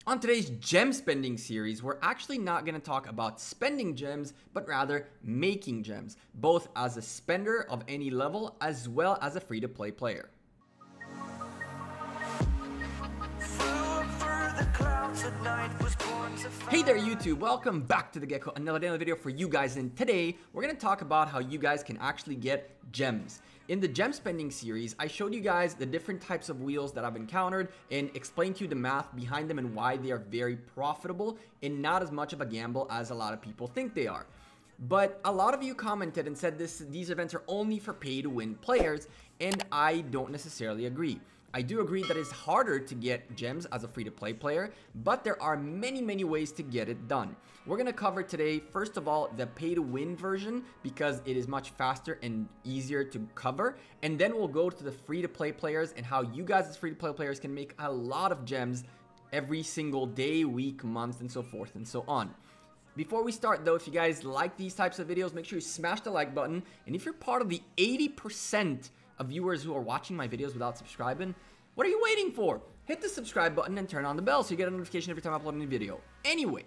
On today's gem spending series, we're actually not going to talk about spending gems, but rather making gems, both as a spender of any level as well as a free-to-play player. Hey there YouTube, welcome back to the Gekko, another video for you guys, and today we're going to talk about how you guys can actually get gems. In the gem spending series, I showed you guys the different types of wheels that I've encountered and explained to you the math behind them and why they are very profitable and not as much of a gamble as a lot of people think they are. But a lot of you commented and said these events are only for pay-to-win players, and I don't necessarily agree. I do agree that it's harder to get gems as a free-to-play player, but there are many ways to get it done. We're going to cover today, first of all, the pay-to-win version because it is much faster and easier to cover, and then we'll go to the free-to-play players and how you guys as free-to-play players can make a lot of gems every single day, week, month, and so forth and so on. Before we start though, if you guys like these types of videos, make sure you smash the like button, and if you're part of the 80% of viewers who are watching my videos without subscribing, what are you waiting for? Hit the subscribe button and turn on the bell so you get a notification every time I upload a new video. Anyway,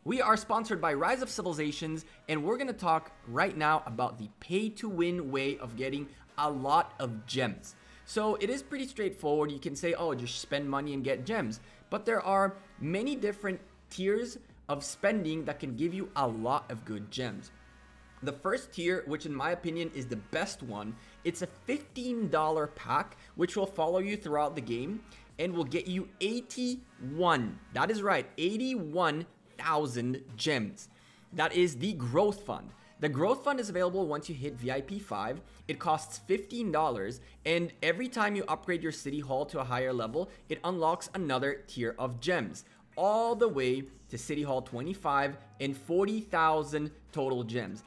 we are sponsored by Rise of Civilizations, and we're going to talk right now about the pay-to-win way of getting a lot of gems. So it is pretty straightforward. You can say, oh, just spend money and get gems. But there are many different tiers of spending that can give you a lot of good gems. The first tier, which in my opinion is the best one, it's a $15 pack which will follow you throughout the game and will get you 81, that is right, 81,000 gems. That is the growth fund. The growth fund is available once you hit VIP 5. It costs $15, and every time you upgrade your city hall to a higher level, it unlocks another tier of gems, all the way to City Hall 25 and 40,000 total gems.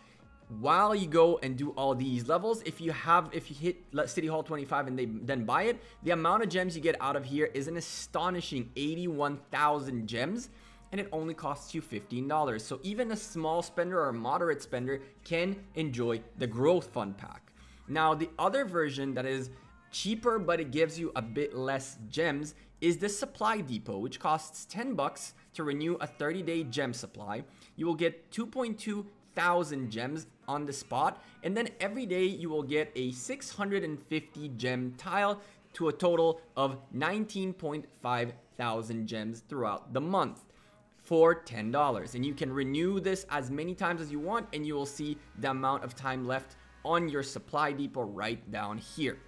While you go and do all these levels, if you hit City Hall 25 and then buy it, the amount of gems you get out of here is an astonishing 81,000 gems, and it only costs you $15. So even a small spender or a moderate spender can enjoy the growth fund pack. Now, the other version that is cheaper but it gives you a bit less gems is the supply depot, which costs 10 bucks to renew a 30-day gem supply. You will get 2,200 gems on the spot, and then every day you will get a 650 gem tile to a total of 19.5 thousand gems throughout the month for $10. And you can renew this as many times as you want, and you will see the amount of time left on your supply depot right down here.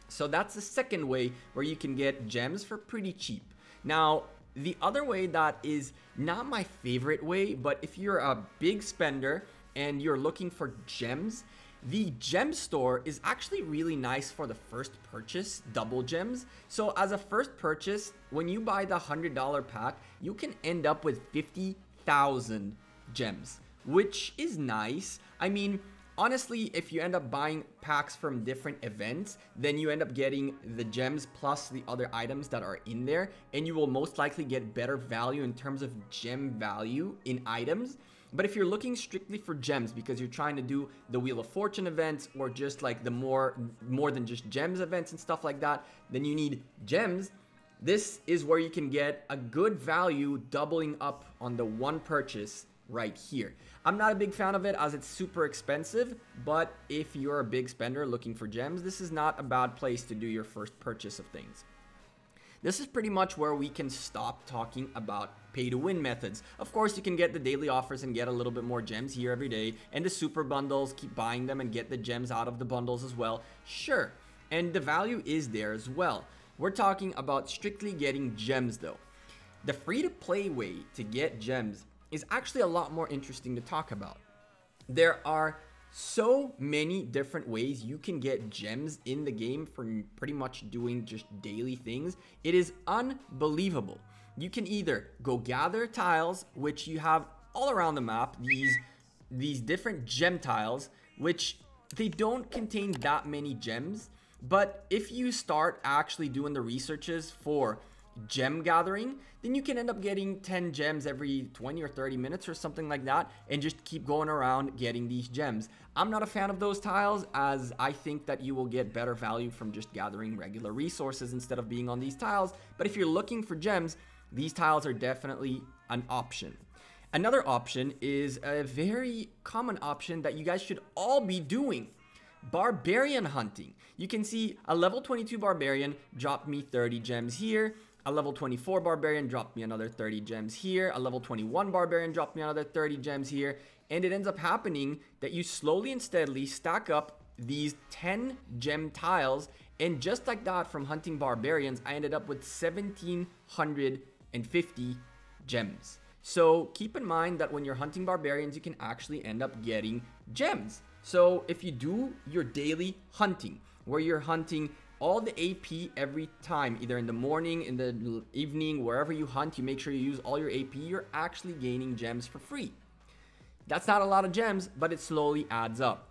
So that's the second way where you can get gems for pretty cheap. Now, the other way that is not my favorite way, but if you're a big spender and you're looking for gems, the gem store is actually really nice for the first purchase, double gems. So as a first purchase, when you buy the $100 pack, you can end up with 50,000 gems, which is nice. I mean, honestly, if you end up buying packs from different events, then you end up getting the gems plus the other items that are in there, and you will most likely get better value in terms of gem value in items. But if you're looking strictly for gems because you're trying to do the Wheel of Fortune events or just like the more than just gems events and stuff like that, then you need gems. This is where you can get a good value doubling up on the one purchase right here. I'm not a big fan of it as it's super expensive, but if you're a big spender looking for gems, this is not a bad place to do your first purchase of things. This is pretty much where we can stop talking about pay-to-win methods. Of course, you can get the daily offers and get a little bit more gems here every day, and the super bundles, keep buying them and get the gems out of the bundles as well. Sure, and the value is there as well. We're talking about strictly getting gems though. The free-to-play way to get gems is actually a lot more interesting to talk about. There are so many different ways you can get gems in the game for pretty much doing just daily things. It is unbelievable. You can either go gather tiles, which you have all around the map, these different gem tiles, which they don't contain that many gems, but if you start actually doing the researches for gem gathering, then you can end up getting 10 gems every 20 or 30 minutes or something like that, and just keep going around getting these gems. I'm not a fan of those tiles, as I think that you will get better value from just gathering regular resources instead of being on these tiles. But if you're looking for gems, these tiles are definitely an option. Another option is a very common option that you guys should all be doing: barbarian hunting. You can see a level 22 barbarian dropped me 30 gems here. A level 24 barbarian dropped me another 30 gems here. A level 21 barbarian dropped me another 30 gems here. And it ends up happening that you slowly and steadily stack up these 10 gem tiles. And just like that, from hunting barbarians, I ended up with 1,750 gems. So keep in mind that when you're hunting barbarians, you can actually end up getting gems. So if you do your daily hunting, where you're hunting all the AP every time, either in the morning, in the evening, wherever you hunt, you make sure you use all your AP, you're actually gaining gems for free. That's not a lot of gems, but it slowly adds up.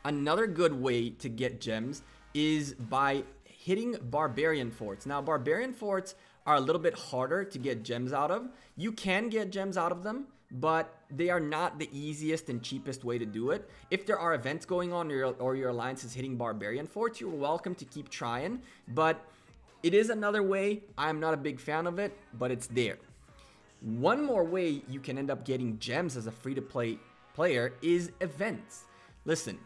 Another good way to get gems is by hitting barbarian forts. Now, barbarian forts are a little bit harder to get gems out of. You can get gems out of them, but they are not the easiest and cheapest way to do it. If there are events going on or your alliance is hitting barbarian forts, you're welcome to keep trying, but it is another way. I'm not a big fan of it, but it's there. One more way you can end up getting gems as a free-to-play player is events. Listen,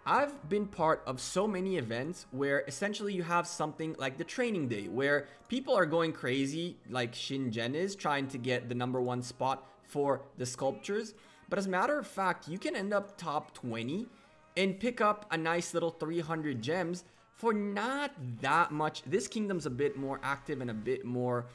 I've been part of so many events where essentially you have something like the training day, where people are going crazy like Shingen is, trying to get the #1 spot for the sculptures. But as a matter of fact, you can end up top 20 and pick up a nice little 300 gems for not that much. This kingdom's a bit more active and a bit more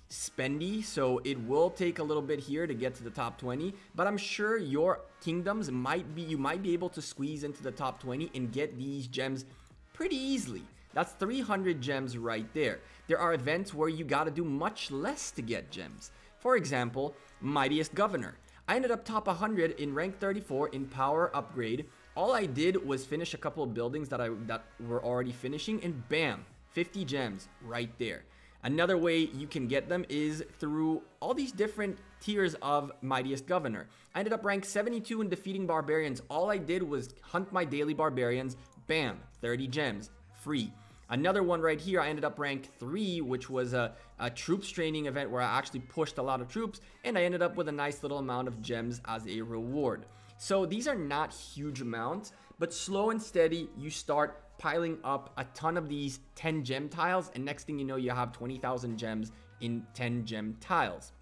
spendy, so it will take a little bit here to get to the top 20, but I'm sure your kingdoms you might be able to squeeze into the top 20 and get these gems pretty easily. That's 300 gems right there. There are events where you got to do much less to get gems. For example, Mightiest Governor. I ended up top 100 in rank 34 in power upgrade. All I did was finish a couple of buildings that were already finishing, and bam, 50 gems right there. Another way you can get them is through all these different tiers of Mightiest Governor. I ended up rank 72 in defeating barbarians. All I did was hunt my daily barbarians. Bam, 30 gems, free. Another one right here, I ended up rank 3, which was a troops training event where I actually pushed a lot of troops, and I ended up with a nice little amount of gems as a reward. So these are not huge amounts, but slow and steady, you start piling up a ton of these 10 gem tiles, and next thing you know, you have 20,000 gems in 10 gem tiles.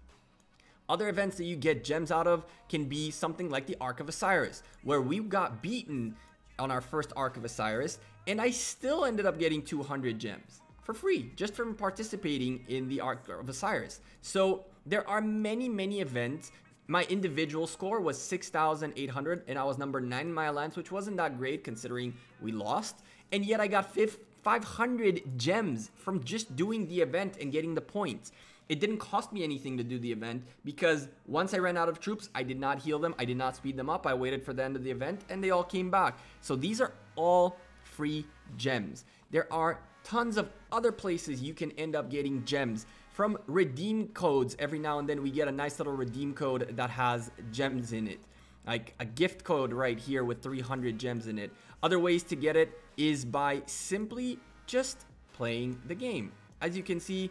Other events that you get gems out of can be something like the Ark of Osiris, where we got beaten on our first Ark of Osiris, and I still ended up getting 200 gems for free, just from participating in the Ark of Osiris. So there are many events. My individual score was 6,800, and I was number 9 in my alliance, which wasn't that great considering we lost. And yet I got 500 gems from just doing the event and getting the points. It didn't cost me anything to do the event, because once I ran out of troops, I did not heal them, I did not speed them up, I waited for the end of the event, and they all came back. So these are all free gems. There are tons of other places you can end up getting gems. From redeem codes, every now and then we get a nice little redeem code that has gems in it. Like a gift code right here with 300 gems in it. Other ways to get it is by simply just playing the game. As you can see,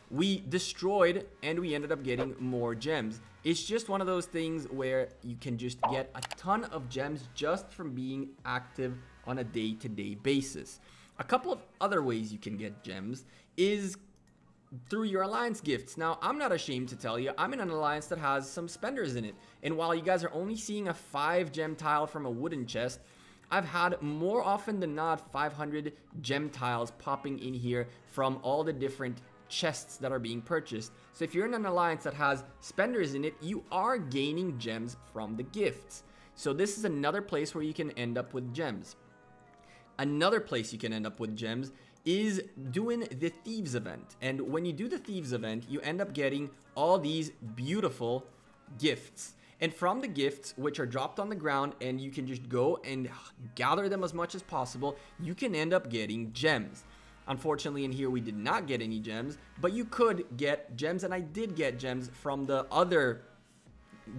we destroyed and we ended up getting more gems. It's just one of those things where you can just get a ton of gems just from being active on a day-to-day basis. A couple of other ways you can get gems is through your alliance gifts. Now, I'm not ashamed to tell you, I'm in an alliance that has some spenders in it. And while you guys are only seeing a 5 gem tile from a wooden chest, I've had more often than not 500 gem tiles popping in here from all the different chests that are being purchased. So if you're in an alliance that has spenders in it, you are gaining gems from the gifts. So this is another place where you can end up with gems. Another place you can end up with gems is doing the Thieves event. And when you do the Thieves event, you end up getting all these beautiful gifts. And from the gifts, which are dropped on the ground, and you can just go and gather them as much as possible, you can end up getting gems. Unfortunately, in here, we did not get any gems, but you could get gems, and I did get gems from the other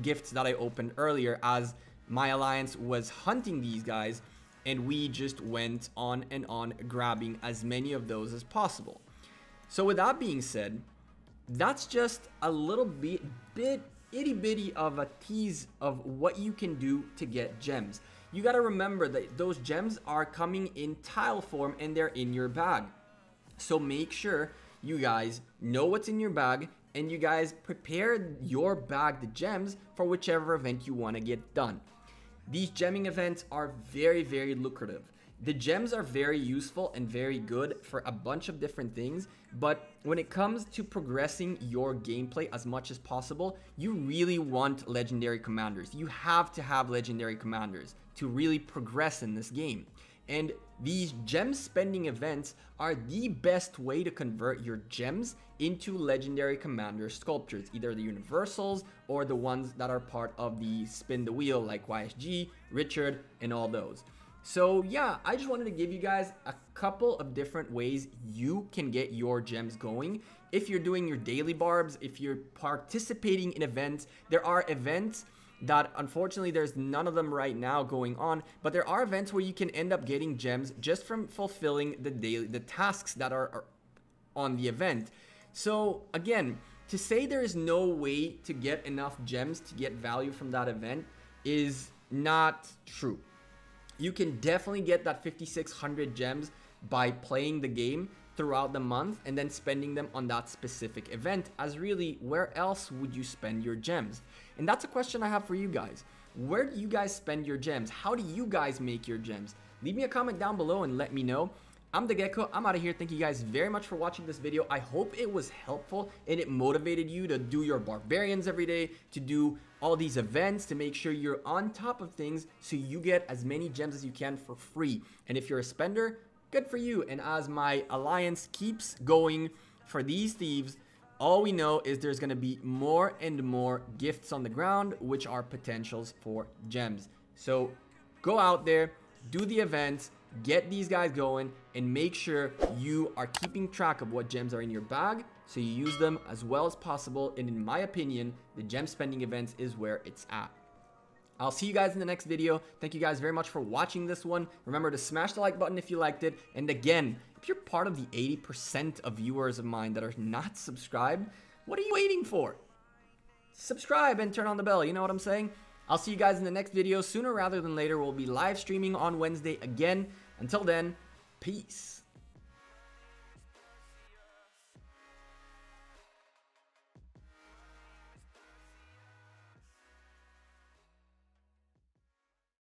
gifts that I opened earlier, as my alliance was hunting these guys, and we just went on and on grabbing as many of those as possible. So with that being said, that's just a little bit itty bitty of a tease of what you can do to get gems. You got to remember that those gems are coming in tile form and they're in your bag. So make sure you guys know what's in your bag and you guys prepare your bag the gems for whichever event you want to get done. These gemming events are very, very lucrative. The gems are very useful and very good for a bunch of different things, but when it comes to progressing your gameplay as much as possible, you really want legendary commanders. You have to have legendary commanders to really progress in this game. And these gem spending events are the best way to convert your gems into legendary commander sculptures, either the universals or the ones that are part of the spin the wheel like YSG, Richard, and all those. So yeah, I just wanted to give you guys a couple of different ways you can get your gems going. If you're doing your daily barbs, if you're participating in events, there are events that unfortunately there's none of them right now going on, but there are events where you can end up getting gems just from fulfilling the tasks that are on the event. So again, to say there is no way to get enough gems to get value from that event is not true. You can definitely get that 5,600 gems by playing the game throughout the month and then spending them on that specific event, as really, where else would you spend your gems? And that's a question I have for you guys. Where do you guys spend your gems? How do you guys make your gems? Leave me a comment down below and let me know. I'm the Gekko. I'm out of here. Thank you guys very much for watching this video. I hope it was helpful and it motivated you to do your barbarians every day, to do all these events, to make sure you're on top of things so you get as many gems as you can for free. And if you're a spender, good for you. And as my alliance keeps going for these thieves, all we know is there's going to be more and more gifts on the ground, which are potentials for gems. So go out there, do the events, get these guys going, and make sure you are keeping track of what gems are in your bag so you use them as well as possible. And in my opinion, the gem spending events is where it's at. I'll see you guys in the next video. Thank you guys very much for watching this one. Remember to smash the like button if you liked it. And again, if you're part of the 80% of viewers of mine that are not subscribed, what are you waiting for? Subscribe and turn on the bell. You know what I'm saying? I'll see you guys in the next video. Sooner rather than later, we'll be live streaming on Wednesday again. Until then, peace.